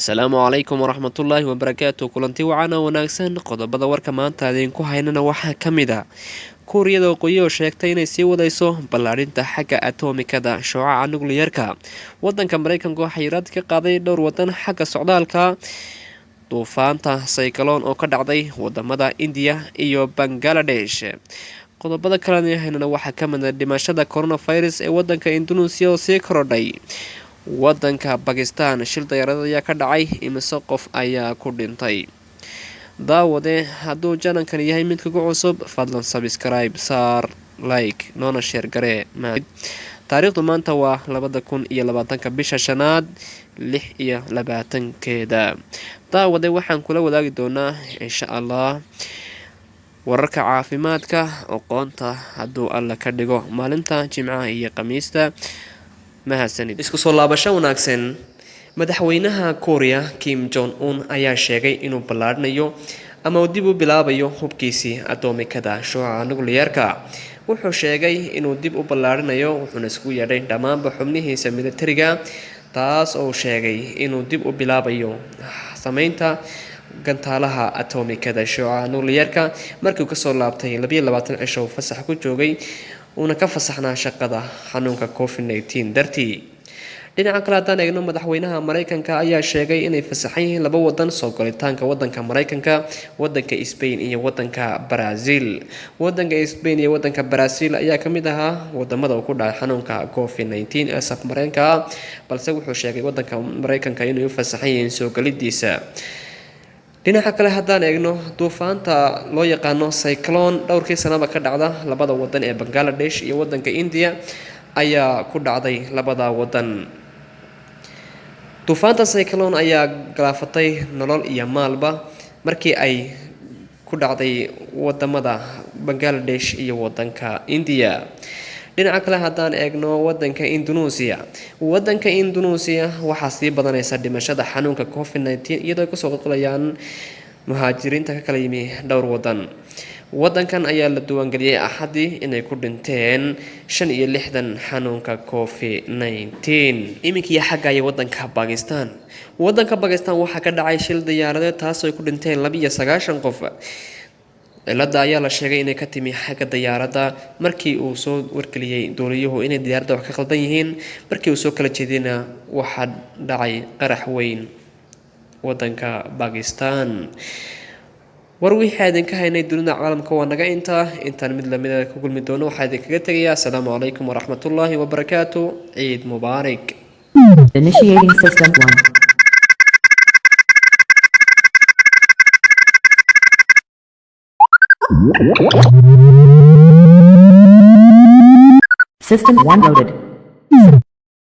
asalaamu calaykum waraxmatullaahi wabarakaatu kulanti wacana wanaagsan qodobada warka maanta idinku haynana waxaa ka mid a kuuriyada waqooyi oo sheegtay inay sii wadayso ballaadhinta xagga atomikada shucaca nukliyarka wadanka mareykanka waxaa yaraad ka qaaday dhowr wadan xagga socdaalka duufaanta saykaloon oo ka dhacday wadamada indiya iyo bangaladesh qodobada kalena haynana waxaa ka mid a dhimashada coronavirus ee wadanka indonesia oo sii korodhay wadanka bakistan shil dayaarad ayaa ka dhacay imise qof ayaa ku dhintay daawade hadduu janankan yahay mid kugu cusub fadlan sabscribe saar like noona sheer garee taariikhdu maanta waa 2020 bisha shanaad 6 daawade waxaan kula wadaagi doonaa insha allah wararka caafimaadka aqoonta hadduu alla ka dhigo maalinta jimcaha iyo khamiista mahadsanid isku soo laabasho wanaagsan madaxweynaha Korea Kim Jong Un ayaa sheegay inuu ballaadhnayo ama uu dib u bilaabayo hubkiisii atomikada shucaca nukliyarka wuxuu sheegay inuu dib u ballaadhnayo wuxuuna isku yeedhay dhammaanba xubnihiisa militariga taas oo sheegay inuu dib u bilaabayo sameynta gantaalaha atomikada shucaca nukliyarka markii uu kasoo laabtay 22 cisho fasax ku joogay una ka fasaxnaa shaqada xanuunka COVID-19 dartii dhinaca kale haddaan eegno madaxweynaha mareykanka ayaa sheegay inay fasaxan yihiin laba wadan soo galitaanka wadanka mareykanka wadanka Spain iyo wadanka Brazil wadanka Spain iyo wadanka Brazil ayaa ka mid ahaa wadamada uu ku dhacay xanuunka COVID-19 ee safmareenka balse wuxuu sheegay wadanka mareykanka inay u fasaxan yihiin soo galidiisa dhinaca kale haddaan eegno duufaanta loo yaqaano cyclone dhowrkii sanaba ka dhacda labada wadan ee Bangladesh iyo wadanka India ayaa ku dhacday labada wadan duufaanta cyclone ayaa galaafatay nolol iyo maalba markii ay ku dhacday wadamada Bangladesh iyo wadanka India dhinaca kale haddaan eegno wadanka Indonesia waxaa sii badanaysa dhimashada xanuunka COVID-19 iyadoo ay kusoo qulqulayaan muhaajiriinta ka kala yimi dhowr wadan wadankan ayaa la diiwaangeliyay axadii inay ku dhinteen 65 xanuunka COVID-19 iminkii xagga ay wadanka Pakistan waxaa ka dhacay shil diyaaradeed taasoo ay ku dhinteen 29 qof cilada ayaa la sheegay inay ka timi xagga diyaaradda markii uu soo wargeliyay dooliyuhu inay diyaaradda wax ka qaldan yihiin markii uu soo kala jeedina waxaa dhacay qarax weyn wadanka Pakistan war wixii idinka haynay dunida caalamka waa naga intaan mid lamid ah ku kulmi doono waxaa idinkaga tagayaa assalaamu calaykum waraxmatullaahi wabarakaatu ciid mubaarak Initiating system 1. System 1 loaded.